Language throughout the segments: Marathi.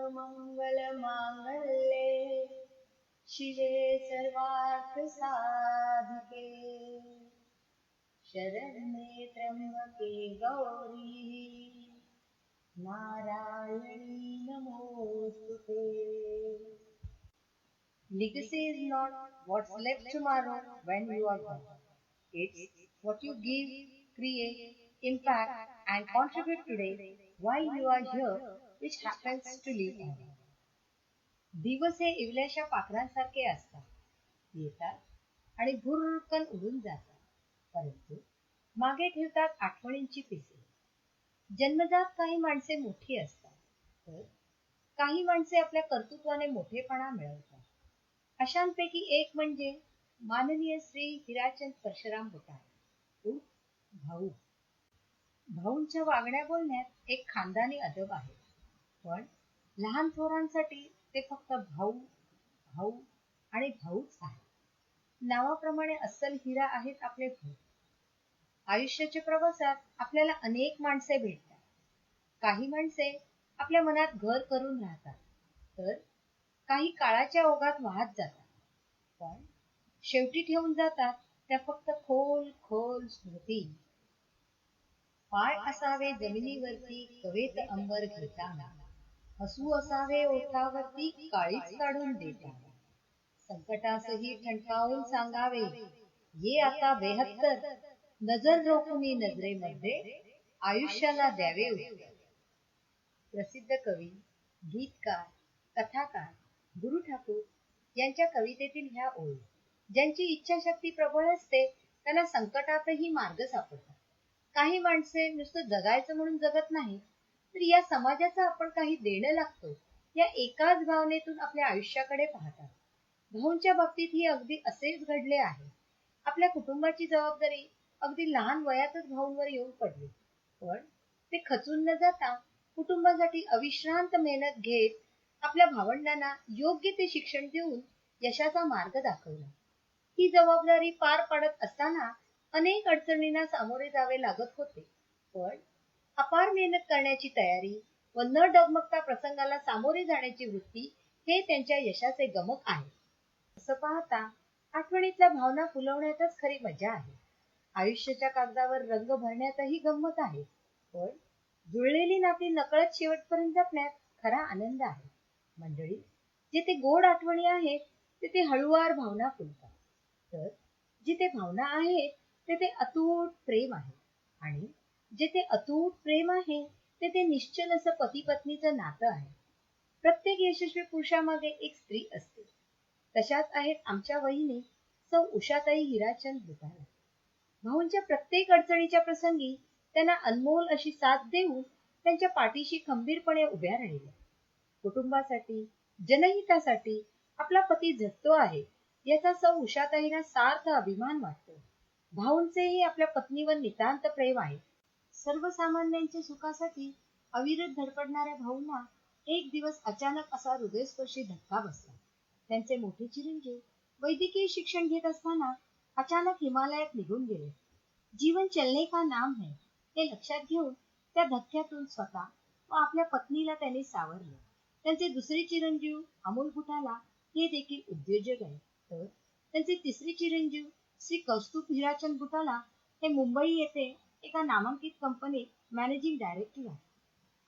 सर्वमंगलमांगल्ये शिवे सर्वार्थसाधिके शरण्ये त्र्यंबके गौरी नारायणी नमोस्तुते. Legacy is not what's left tomorrow when you are gone. It's what you give, create, impact, and contribute today while you are here, which happens to live on. दिवस हे इवल्याशा पाखरांसारखे असतात, येतात आणि भुरकन उडून जातात, परंतु मागे ठेवतात आठवणींची पिसे. जन्मजात काही माणसे मोठी असतात, तर काही माणसे आपल्या कर्तृत्वाने मोठेपणा मिळवतात. अशांपैकी एक म्हणजे माननीय श्री हिराचंद परशुराम बुटाळे उर्फ भाऊ. भाऊंच्या वागण्या बोलण्यात एक खानदानी अदब आहे, पण लहान थोरांसाठी ते फक्त भाऊ भाऊ आणि भाऊच आहे. नावाप्रमाणे अस्सल हिरा आहेत आपले भाऊ. आयुष्याच्या प्रवासात आपल्याला अनेक माणसे भेटतात. काही माणसे आपल्या मनात घर करून राहतात, तर काही काळाच्या ओघात वाहत जातात, पण शेवटी ठेवून जातात त्या फक्त खोल खोल स्मृती. पाय असावे जमिनीवरती कवेत अंबर घेताना, हसू असावे ओठावरती काळीच काढून देताना, संकटासही ठणकावून सांगावे ये आता 72, नजर रोखुनी नजरेमध्ये आयुष्याला द्यावे उत्तर. प्रसिद्ध कवी, गीतकार, कथाकार गुरु ठाकूर यांच्या कवितेतील ह्या ओळी. ज्यांची इच्छाशक्ती प्रबळ असते त्यांना संकटातही मार्ग सापडतात. काही माणसे नुसतं जगायचं म्हणून जगत नाही, तर या समाजाचा आपण काही देणं लागतो या एकाच भावनेतून आपल्या आयुष्याकडे पाहतात. भाऊंच्या बाबतीत ही अगदी असेच घडले आहे. आपल्या कुटुंबाची जबाबदारी अगदी लहान वयातच भाऊंवर येऊन पडली, पण ते खचून न जाता कुटुंबासाठी अविश्रांत मेहनत घेत आपल्या भावंडांना योग्य ते शिक्षण देऊन यशाचा मार्ग दाखवला. ही जबाबदारी पार पाडत असताना अनेक अडचणींना सामोरे जावे लागत होते, पण अपार मेहनत करण्याची तयारी व न डगमगता प्रसंगाला सामोरे जाण्याची वृत्ती हे त्यांच्या यशाचे गमक आहे. असं पाहता आठवणीतल्या भावना फुलवण्यातच खरी मजा आहे. आयुष्याच्या कागदावर रंग भरण्यातही गंमत आहे, पण जुळलेली नाती नकळत शेवटपर्यंत जपण्यात खरा आनंद आहे. मंडळी, जिथे गोड आठवणी आहेत तिथे हळूवार भावना फुलतात, तर जिथे भावना आहेत तिथे अतूट प्रेम आहे, आणि जिथे अतूट प्रेम आहे तिथे निश्चल असं पती पत्नीचं नातं आहे. प्रत्येक यशस्वी पुरुषामागे एक स्त्री असते. तशाच आहेत आमच्या वहिनी सौ उषाताई हिराचंद बुटाळे. भाऊंच्या प्रत्येक अडचणीच्या प्रसंगी त्यांना अनमोल अशी साथ देऊन त्यांच्या पाठीशी खंबीरपणे उभ्या राहिल्या. कुटुंबासाठी, जनहितासाठी आपला पती झटतो आहे याचा सौ उषाताईंना सार्थ अभिमान वाटतो. भाऊंचेही आपल्या पत्नीवर नितांत प्रेम आहे. सर्वसामान्यांच्या सुखासाठी अविरत धडपडणाऱ्या भाऊंना एक दिवस अचानक असा हृदयस्पर्शी धक्का बसला. त्यांचे मोठे चिरंजीव वैद्यकीय शिक्षण घेत असताना अचानक हिमालयात निघून गेले. जीवन चलने का नाम है हे लक्षात घेऊन त्या धक्क्यातून स्वतः व आपल्या पत्नीला त्यांनी सावरलं. त्यांचे दुसरे चिरंजीव अमोल बुटाला हे देखील उद्योजक आहे, तर त्यांचे तिसरे चिरंजीव श्री कौस्तुभ हिराचंद बुटाला हे मुंबई येथे एका नामांकित कंपनीत मॅनेजिंग डायरेक्टर आहे.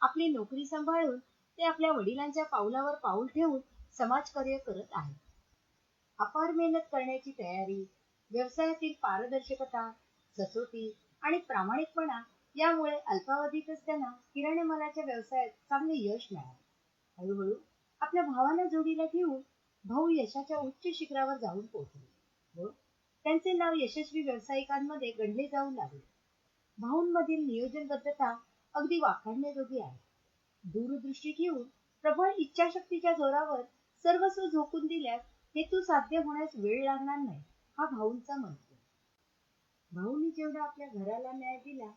आपली नोकरी सांभाळून ते आपल्या वडिलांच्या पावलावर पाऊल ठेवून समाजकार्य करत आहेत. अपार मेहनत करण्याची तयारी, व्यवसायातील पारदर्शकता, सचोटी आणि प्रामाणिकपणा यामुळे अल्पावधीतच त्यांना किराणा मालाच्या व्यवसायात चांगले यश मिळाले. हळूहळू आपल्या भावाला जोडीला घेऊन भाऊ यशाच्या उच्च शिखरावर जाऊन पोहोचले व त्यांचे नाव यशस्वी व्यावसायिकांमध्ये गणले जाऊ लागले. भाऊंमधील नियोजनबद्धता अगदी वाखाणण्याजोगी आहे. दूरदृष्टी घेऊन प्रबळ इच्छाशक्तीच्या जोरावर सर्वस्व झोकून दिल्यास हेतू साध्य होण्यास वेळ लागणार नाही, हा भाऊंचा मंत्र. भाऊंनी जेवढा आपल्या घराला न्याय दिला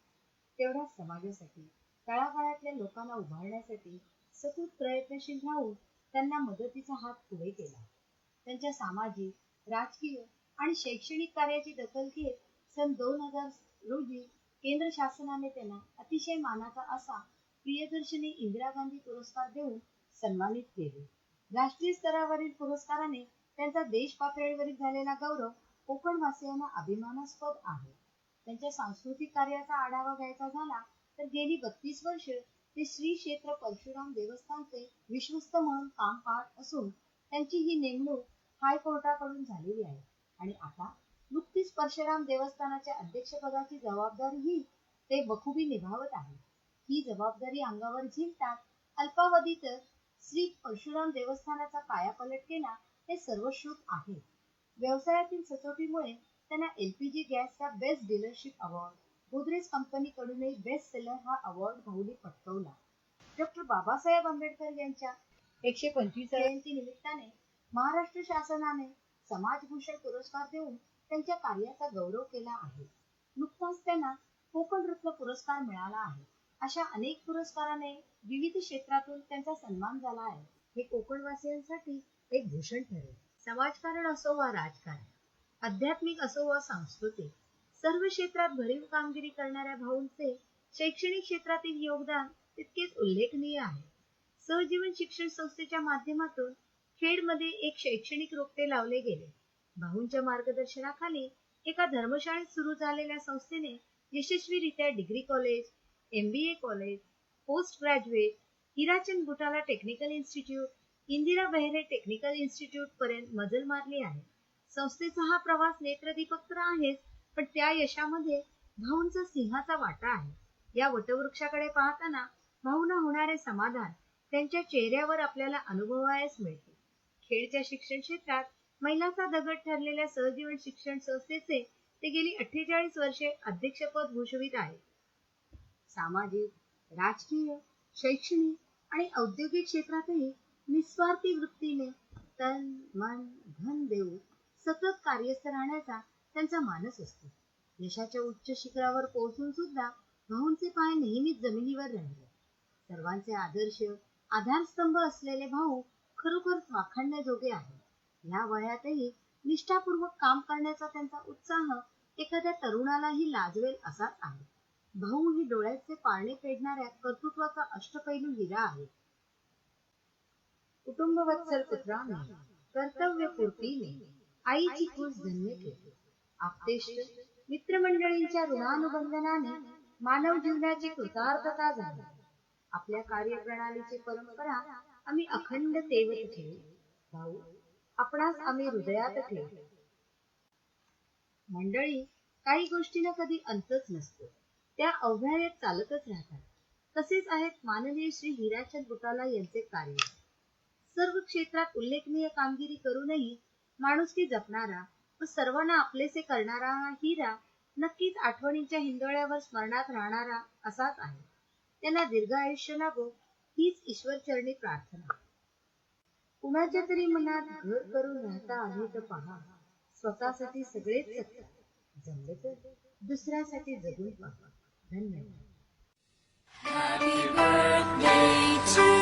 तेवढाच समाजासाठी, तळागाळातल्या लोकांना उभारण्यासाठी सतत प्रयत्नशील राहून त्यांना मदतीचा हात पुढे केला. त्यांच्या सामाजिक, राजकीय आणि शैक्षणिक कार्याची दखल घेत सन 2000 रोजी केंद्र शासनाने त्यांना अतिशय मानाचा असा प्रियदर्शनी इंदिरा गांधी पुरस्कार देऊन सन्मानित केले. राष्ट्रीय स्तरावरील पुरस्काराने त्यांचा देश पातळीवरील झालेला गौरव कोकणवासियांना अभिमानास्पद आहे. त्यांच्या सांस्कृतिक कार्याचा आढावा घ्यायचा झाला तर गेली 32 वर्ष ते श्री क्षेत्र परशुराम देवस्थानचे विश्वस्त म्हणून काम पाहत असून त्यांची ही नेमणूक हायकोर्टाकडून झालेली आहे आणि आता नुकतीच परशुराम देवस्थानाच्या अध्यक्षपदाची जबाबदारीही ते बखुबी निभावत आहेत. ही जबाबदारी अंगावर झेलतात अल्पावधीत श्री परशुराम देवस्थानाचा कायापालट केला हे सर्वश्रुत आहे. व्यवसायातील सचोटीमुळे त्यांना LPG गॅसचा बेस्ट डीलरशिप अवॉर्ड, गोदरेज कंपनीकडूनही बेस्ट सेलर हा अवॉर्ड भाऊंनी पटकावला. डॉक्टर बाबासाहेब आंबेडकर यांच्या 125 जयंती निमित्ताने महाराष्ट्र शासनाने समाजभूषण पुरस्कार देऊन त्यांच्या कार्याचा गौरव केला आहे. नुकताच त्यांना कोकण रत्न पुरस्कार मिळाला आहे. अशा अनेक पुरस्काराने विविध क्षेत्रातून त्यांचा सन्मान झाला आहे. हे कोकणवासियांसाठी एक भूषण ठरेल. समाजकारण असो वा राजकारण, आध्यात्मिक असो वा सांस्कृतिक, सर्व क्षेत्रात भरीव कामगिरी करणाऱ्या भाऊंचे शैक्षणिक क्षेत्रातील योगदान तितकेच उल्लेखनीय आहे. सहजीवन शिक्षण संस्थेच्या माध्यमातून खेडमध्ये एक शैक्षणिक रोपटे लावले गेले. भाऊंच्या मार्गदर्शनाखाली एका धर्मशाळेत सुरू झालेल्या संस्थेने यशस्वीरित्या degree college, MBA college, post graduate, Hirachand Butala technical institute, Indira Behre technical institute पर्यंत मजल मारली आहे. संस्थेचा हा प्रवास नेत्रदीपक तर आहेच, पण त्या यशामध्ये भाऊंचा सिंहाचा वाटा आहे. या वटवृक्षाकडे पाहताना भाऊंना होणारे समाधान त्यांच्या चेहऱ्यावर आपल्याला अनुभवायला मिळते. खेडच्या शिक्षण क्षेत्रात मैलाचा दगड ठरलेल्या सहजीवन शिक्षण संस्थेचे ते गेली 48 वर्षे अध्यक्षपद भूषवित आहेत. सामाजिक, राजकीय, शैक्षणिक आणि औद्योगिक क्षेत्रातही निस्वार्थी वृत्तीने तन मन धन देऊन सतत कार्यस्थ राहण्याचा त्यांचा मानस असतो. यशाच्या उच्च शिखरावर पोहोचून सुद्धा भाऊंचे पाय नेहमीच जमिनीवर राहिले. सर्वांचे आदर्श आधारस्तंभ असलेले भाऊ खरोखर वाखाणण्याजोगे आहे. या वयातही निष्ठापूर्वक काम करण्याचा त्यांचा उत्साह एखाद्या तरुणालाही लाजवेल असाच आहे. भाऊ ही डोळ्याचे पारणे फेडणाऱ्या कर्तृत्वाचा अष्टपैलू हिरा आहे. कुटुंबवत्सल पुत्राने कर्तव्यपूर्तीने आईची कुस धन्य केली. आप्तेष्ट मित्रमंडळींच्या ऋणानुबंधनाने मानव जीवनाची कृतार्थता झाली. आपल्या कार्यप्रणालीची परंपरा आम्ही अखंड तेवत ठेवू. भाऊ, आपणास आम्ही हृदयात ठेवू. मंडळी, काही गोष्टींना कधी अंतच नसतो, त्या अव्याहत चालतच राहतात. तसेच आहेत माननीय श्री हिराचंद बुटाला यांचे कार्य. सर्व क्षेत्रात उल्लेखनीय कामगिरी करूनही माणुसकी जपणारा व सर्वांना आपलेसे करणारा हा हिरा नक्कीच आठवणींच्या हिंदोळ्यावर स्मरणात राहणारा असाच आहे. त्यांना दीर्घ आयुष्य लाभो हीच ईश्वरचरणी प्रार्थना. कुणाच्या तरी मनात घर करून राहता आले तर पहा, स्वतःसाठी सगळेच सत्य, जमले तर दुसऱ्यासाठी जगून पहा. धन्यवाद. Happy birthday to